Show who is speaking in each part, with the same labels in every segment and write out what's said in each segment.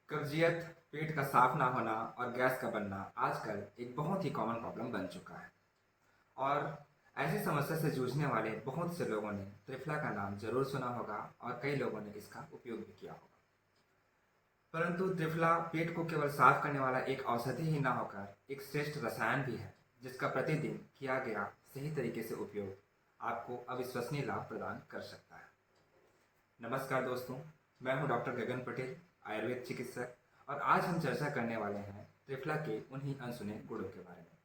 Speaker 1: कब्जियत, पेट का साफ ना होना और गैस का बनना आजकल एक बहुत ही कॉमन प्रॉब्लम बन चुका है। और ऐसी समस्या से जूझने वाले बहुत से लोगों ने त्रिफला का नाम जरूर सुना होगा और कई लोगों ने इसका उपयोग भी किया होगा। परंतु त्रिफला पेट को केवल साफ करने वाला एक औषधि ही ना होकर एक श्रेष्ठ रसायन भी है, जिसका प्रतिदिन किया गया सही तरीके से उपयोग आपको अविश्वसनीय लाभ प्रदान कर सकता है। नमस्कार दोस्तों, मैं हूं डॉक्टर गगन पटेल, आयुर्वेद चिकित्सक, और आज हम चर्चा करने वाले हैं त्रिफला के उन्हीं अनसुने गुणों के बारे में।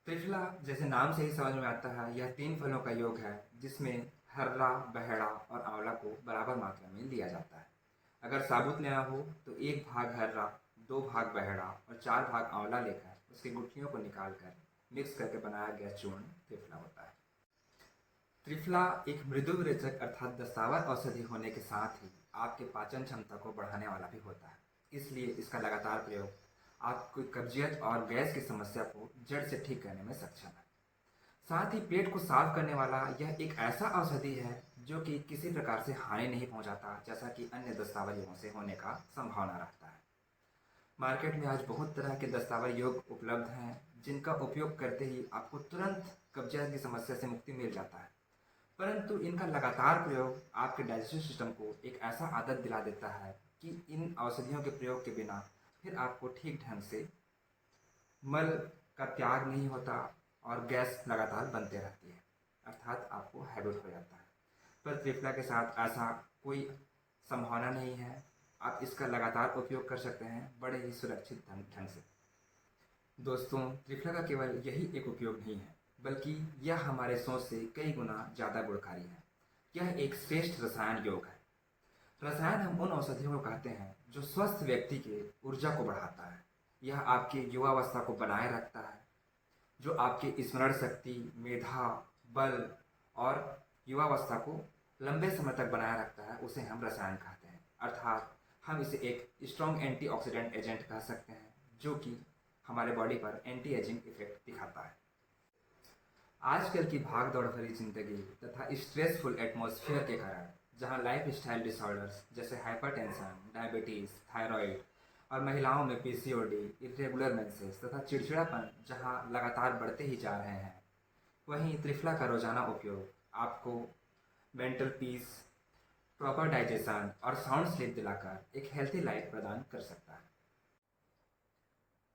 Speaker 1: त्रिफला जैसे नाम से ही समझ में आता है, यह 3 फलों का योग है जिसमें हर्रा, बहेड़ा और आंवला को बराबर मात्रा में लिया जाता है। अगर साबुत लेना हो तो 1 भाग हर्रा, 2 भाग बहेड़ा और 4 भाग आंवला लेकर उसकी गुठलियों को निकालकर मिक्स करके बनाया गया चूर्ण त्रिफला होता है। त्रिफला एक मृदु विरेचक अर्थात दस्तावर औषधि होने के साथ ही आपके पाचन क्षमता को बढ़ाने वाला भी होता है। इसलिए इसका लगातार प्रयोग आपको कब्जियत और गैस की समस्या को जड़ से ठीक करने में सक्षम है। साथ ही पेट को साफ करने वाला यह एक ऐसा औषधि है जो कि किसी प्रकार से हानि नहीं पहुंचाता, जैसा कि अन्य दस्तावर योगों से होने का संभावना रहता है। मार्केट में आज बहुत तरह के दस्तावर योग उपलब्ध हैं जिनका उपयोग करते ही आपको तुरंत कब्जियत की समस्या से मुक्ति मिल जाता है। परंतु इनका लगातार प्रयोग आपके डाइजेस्टिव सिस्टम को एक ऐसा आदत दिला देता है कि इन औषधियों के प्रयोग के बिना फिर आपको ठीक ढंग से मल का त्याग नहीं होता और गैस लगातार बनते रहती है, अर्थात आपको हैबिट हो जाता है। पर त्रिफला के साथ ऐसा कोई संभावना नहीं है। आप इसका लगातार उपयोग कर सकते हैं बड़े ही सुरक्षित ढंग से। दोस्तों, त्रिफला का केवल यही एक उपयोग नहीं है, बल्कि यह हमारे सोच से कई गुना ज़्यादा गुणकारी है। यह एक श्रेष्ठ रसायन योग है। रसायन हम उन औषधियों को कहते हैं जो स्वस्थ व्यक्ति के ऊर्जा को बढ़ाता है। यह आपकी युवावस्था को बनाए रखता है। जो आपकी स्मरण शक्ति, मेधा, बल और युवावस्था को लंबे समय तक बनाए रखता है, उसे हम रसायन कहते हैं। अर्थात हम इसे एक स्ट्रॉन्ग एंटीऑक्सीडेंट एजेंट कह सकते हैं, जो कि हमारे बॉडी पर एंटी एजिंग इफेक्ट दिखाता है। आजकल की भाग दौड़ भरी जिंदगी तथा स्ट्रेसफुल एटमॉस्फेयर के कारण, जहां लाइफ स्टाइल डिसऑर्डर्स जैसे हाइपरटेंशन, डायबिटीज़, थायराइड और महिलाओं में पीसीओडी, इरेगुलर मेंसेस तथा चिड़चिड़ापन जहां लगातार बढ़ते ही जा रहे हैं, वहीं त्रिफला का रोजाना उपयोग आपको मेंटल पीस, प्रॉपर डाइजेशन और साउंड स्लीप दिलाकर एक हेल्थी लाइफ प्रदान कर सकता है।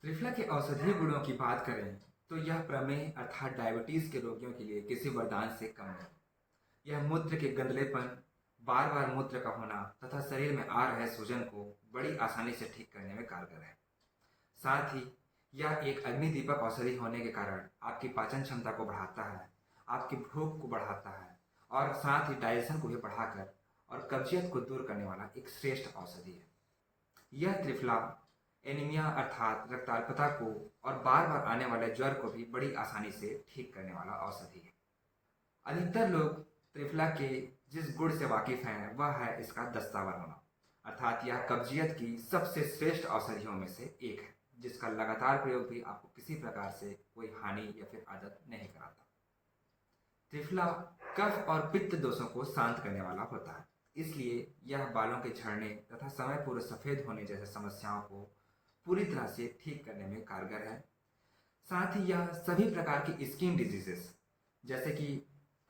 Speaker 1: त्रिफला के औषधीय गुणों की बात करें तो यह प्रमेह अर्थात डायबिटीज के रोगियों के लिए किसी वरदान से कम नहीं। यह मूत्र के गंदलेपन, बार बार मूत्र का होना तथा शरीर में आ रहे सूजन को बड़ी आसानी से ठीक करने में कारगर है। साथ ही यह एक अग्निदीपक औषधि होने के कारण आपकी पाचन क्षमता को बढ़ाता है, आपकी भूख को बढ़ाता है और साथ ही डाइजेशन को भी बढ़ाकर और कब्जियत को दूर करने वाला एक श्रेष्ठ औषधि है। यह त्रिफला एनीमिया अर्थात रक्ताल्पता को और बार बार आने वाले ज्वर को भी बड़ी आसानी से ठीक करने वाला औषधि है। अधिकतर लोग त्रिफला के जिस गुण से वाकिफ हैं वह है इसका दस्तावर होना, अर्थात यह कब्जियत की सबसे श्रेष्ठ औषधियों में से एक है, जिसका लगातार प्रयोग भी आपको किसी प्रकार से कोई हानि या फिर आदत नहीं कराता। त्रिफला कफ और पित्त दोषों को शांत करने वाला होता है, इसलिए यह बालों के झड़ने तथा समय पूर्व सफ़ेद होने जैसे समस्याओं को पूरी तरह से ठीक करने में कारगर है। साथ ही यह सभी प्रकार की स्किन डिजीजेस जैसे कि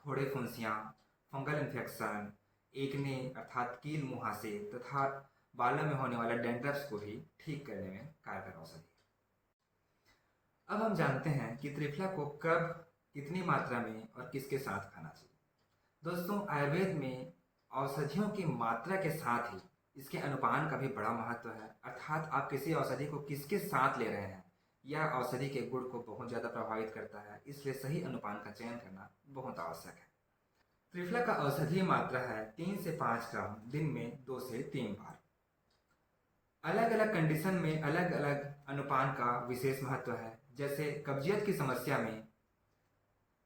Speaker 1: फोड़े फुंसियाँ, फंगल इन्फेक्शन, एकने अर्थात कील मुहासे तथा बालों में होने वाले डेंड्रफ्स को भी ठीक करने में कारगर औषधि है। अब हम जानते हैं कि त्रिफला को कब, कितनी मात्रा में और किसके साथ खाना चाहिए। दोस्तों, आयुर्वेद में औषधियों की मात्रा के साथ ही इसके अनुपान का भी बड़ा महत्व है। अर्थात आप किसी औषधि को किसके साथ ले रहे हैं, यह औषधि के गुण को बहुत ज़्यादा प्रभावित करता है। इसलिए सही अनुपान का चयन करना बहुत आवश्यक है। त्रिफला का औषधीय मात्रा है 3 से 5 ग्राम दिन में 2 से 3 बार। अलग अलग कंडीशन में अलग अलग अनुपान का विशेष महत्व है। जैसे कब्जियत की समस्या में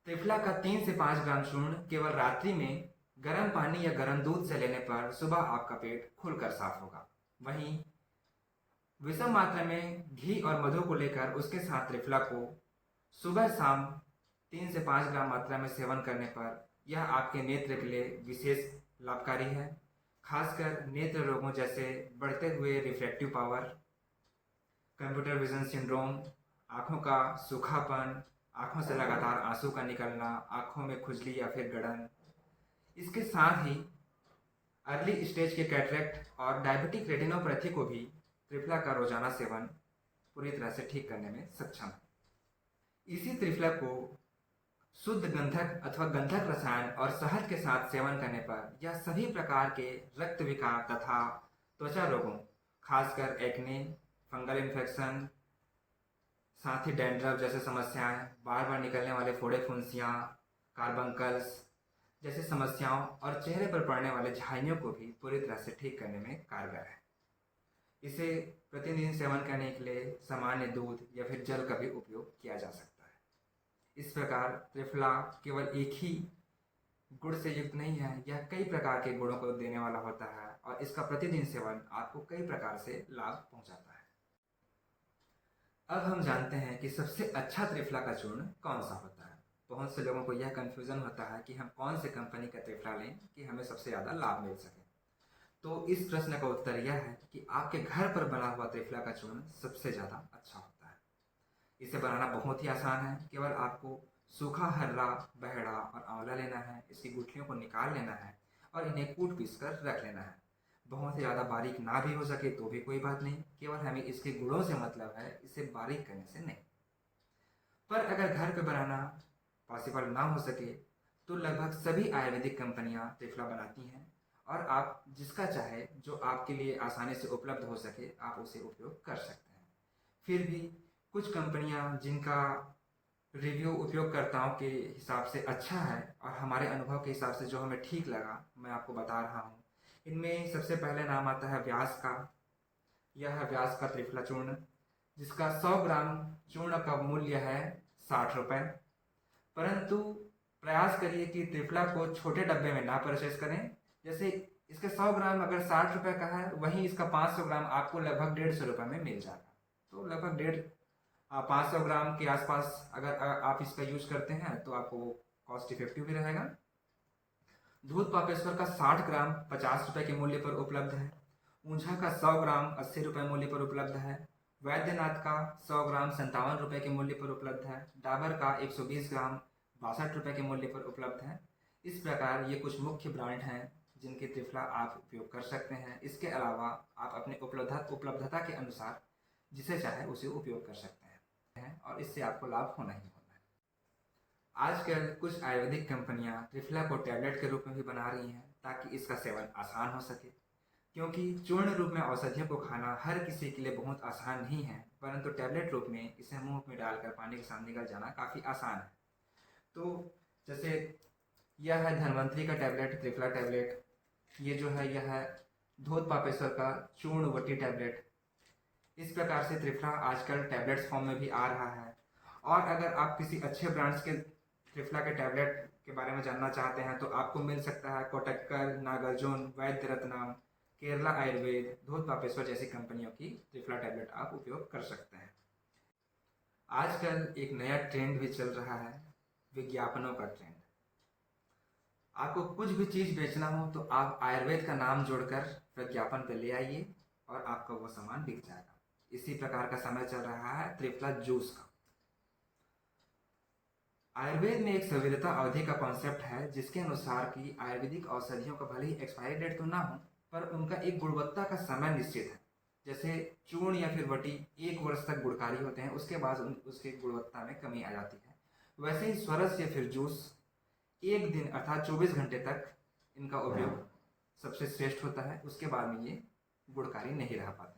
Speaker 1: त्रिफला का 3 से 5 ग्राम चूर्ण केवल रात्रि में गर्म पानी या गर्म दूध से लेने पर सुबह आपका पेट खुलकर साफ होगा। वहीं विषम मात्रा में घी और मधु को लेकर उसके साथ त्रिफला को सुबह शाम 3 से 5 ग्राम मात्रा में सेवन करने पर यह आपके नेत्र के लिए विशेष लाभकारी है। खासकर नेत्र रोगों जैसे बढ़ते हुए refractive power, computer vision syndrome, आँखों का सूखापन, आँखों से लगातार आंसू का निकलना, आँखों में खुजली या फिर गड़न। इसके साथ ही अर्ली स्टेज के कैटरेक्ट और डायबिटिक रेटिनोपैथी को भी त्रिफला का रोजाना सेवन पूरी तरह से ठीक करने में सक्षम है। इसी त्रिफला को शुद्ध गंधक अथवा गंधक रसायन और शहद के साथ सेवन करने पर यह सभी प्रकार के रक्त विकार तथा त्वचा रोगों, खासकर एक्ने, फंगल इन्फेक्शन, साथ ही डैंड्रफ जैसे समस्याएं, बार बार निकलने वाले फोड़े फुंसियाँ, कार्बंकल्स जैसी समस्याओं और चेहरे पर पड़ने वाले झाइयों को भी पूरी तरह से ठीक करने में कारगर है। इसे प्रतिदिन सेवन करने के लिए सामान्य दूध या फिर जल का भी उपयोग किया जा सकता है। इस प्रकार त्रिफला केवल एक ही गुण से युक्त नहीं है, यह कई प्रकार के गुणों को देने वाला होता है और इसका प्रतिदिन सेवन आपको कई प्रकार से लाभ पहुंचाता है। अब हम जानते हैं कि सबसे अच्छा त्रिफला का चूर्ण कौन सा होता है। बहुत से लोगों को यह कन्फ्यूज़न होता है कि हम कौन से कंपनी का त्रिफला लें कि हमें सबसे ज़्यादा लाभ मिल सके। तो इस प्रश्न का उत्तर यह है कि आपके घर पर बना हुआ त्रिफला का चूर्ण सबसे ज़्यादा अच्छा होता है। इसे बनाना बहुत ही आसान है। केवल आपको सूखा हर्रा, बहेड़ा और आंवला लेना है, इसकी गुठलियों को निकाल लेना है और इन्हें कूट पीस कर रख लेना है। बहुत ही ज़्यादा बारीक ना भी हो सके तो भी कोई बात नहीं, केवल हमें इसके गुणों से मतलब है, इसे बारीक करने से नहीं। पर अगर घर पे बनाना पॉसिबल ना हो सके तो लगभग सभी आयुर्वेदिक कंपनियां त्रिफला बनाती हैं और आप जिसका चाहे जो आपके लिए आसानी से उपलब्ध हो सके आप उसे उपयोग कर सकते हैं। फिर भी कुछ कंपनियां जिनका रिव्यू उपयोगकर्ताओं के हिसाब से अच्छा है और हमारे अनुभव के हिसाब से जो हमें ठीक लगा, मैं आपको बता रहा हूँ। इनमें सबसे पहले नाम आता है व्यास का। यह है व्यास का त्रिफला चूर्ण, जिसका 100 ग्राम चूर्ण का मूल्य है 60 रुपये। परंतु प्रयास करिए कि त्रिफला को छोटे डब्बे में ना परचेस करें। जैसे इसके 100 ग्राम अगर 60 रुपये का है, वहीं इसका 500 ग्राम आपको लगभग 150 रुपये में मिल जाएगा। तो लगभग 500 ग्राम के आसपास अगर आप इसका यूज करते हैं तो आपको कॉस्ट इफेक्टिव भी रहेगा। दूध पापेश्वर का 60 ग्राम 50 रुपये के मूल्य पर उपलब्ध है। ऊंझा का 100 ग्राम 80 रुपये मूल्य पर उपलब्ध है। वैद्यनाथ का 100 ग्राम 57 रुपये के मूल्य पर उपलब्ध है। डाबर का 120 ग्राम 62 रुपये के मूल्य पर उपलब्ध है। इस प्रकार ये कुछ मुख्य ब्रांड हैं जिनके त्रिफला आप उपयोग कर सकते हैं। इसके अलावा आप अपने उपलब्धता के अनुसार जिसे चाहे उसे उपयोग कर सकते हैं और इससे आपको लाभ होना ही होना है। आजकल कुछ आयुर्वेदिक कंपनियां त्रिफला को टैबलेट के रूप में भी बना रही हैं ताकि इसका सेवन आसान हो सके, क्योंकि चूर्ण रूप में औषधियों को खाना हर किसी के लिए बहुत आसान नहीं है, परंतु टैबलेट रूप में इसे मुंह में डालकर पानी के साथ निकल जाना काफ़ी आसान है। तो जैसे यह है धन्वंतरी का टैबलेट, त्रिफला टैबलेट। ये जो है यह है धोत पापेश्वर का चूर्ण वटी टैबलेट। इस प्रकार से त्रिफला आजकल टैबलेट्स फॉर्म में भी आ रहा है। और अगर आप किसी अच्छे ब्रांड्स के त्रिफला के टैबलेट के बारे में जानना चाहते हैं तो आपको मिल सकता है कोटक्कर, नागार्जुन, वैद्य रत्नम, केरला आयुर्वेद, धोत पापेश्वर जैसी कंपनियों की त्रिफला टैबलेट आप उपयोग कर सकते हैं। आजकल एक नया ट्रेंड भी चल रहा है, विज्ञापनों का ट्रेंड। आपको कुछ भी चीज़ बेचना हो तो आप आयुर्वेद का नाम जोड़कर विज्ञापन पे ले आइए और आपका वो सामान बिक जाएगा। इसी प्रकार का समय चल रहा है त्रिफला जूस का। आयुर्वेद में एक संविदाता अवधि का कॉन्सेप्ट है, जिसके अनुसार कि आयुर्वेदिक औषधियों का भले ही एक्सपायरी डेट तो ना हो, पर उनका एक गुणवत्ता का समय निश्चित है। जैसे चूर्ण या फिर वटी 1 वर्ष तक गुणकारी होते हैं, उसके बाद उसकी गुणवत्ता में कमी आ जाती है। वैसे ही स्वरस या फिर जूस 1 दिन अर्थात 24 घंटे तक इनका उपयोग सबसे श्रेष्ठ होता है, उसके बाद में ये गुणकारी नहीं रह पाते।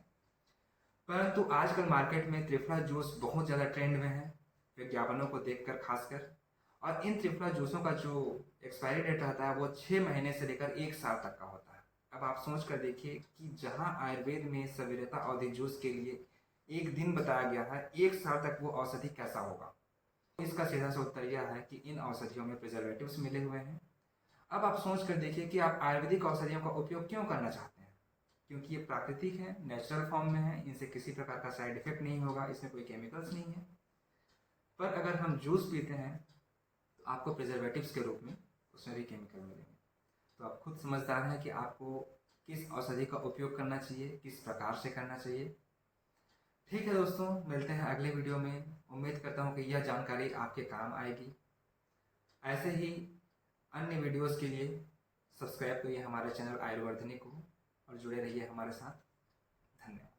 Speaker 1: परंतु आजकल मार्केट में त्रिफला जूस बहुत ज़्यादा ट्रेंड में है, विज्ञापनों को देखकर खासकर। और इन त्रिफला जूसों का जो एक्सपायरी डेट रहता है वो 6 महीने से लेकर 1 साल तक का होता है। अब आप सोच कर देखिए कि जहां आयुर्वेद में संविदाता अवधि जूस के लिए 1 दिन बताया गया है, 1 साल तक वो औषधि कैसा होगा। इसका सीधा सा उत्तर यह है कि इन औषधियों में प्रिजर्वेटिव्स मिले हुए हैं। अब आप सोच कर देखिए कि आप आयुर्वेदिक औषधियों का उपयोग क्यों करना चाहते हैं, क्योंकि ये प्राकृतिक है, नेचुरल फॉर्म में है, इनसे किसी प्रकार का साइड इफेक्ट नहीं होगा, इसमें कोई केमिकल्स नहीं है। पर अगर हम जूस पीते हैं तो आपको प्रिजर्वेटिव्स के रूप में उसमें भी केमिकल मिलेंगे। तो आप खुद समझदार हैं कि आपको किस औषधि का उपयोग करना चाहिए, किस प्रकार से करना चाहिए। ठीक है दोस्तों, मिलते हैं अगले वीडियो में। उम्मीद करता हूँ कि यह जानकारी आपके काम आएगी। ऐसे ही अन्य वीडियोस के लिए सब्सक्राइब करिए हमारे चैनल आयुर्वर्धिनी को और जुड़े रहिए हमारे साथ। धन्यवाद।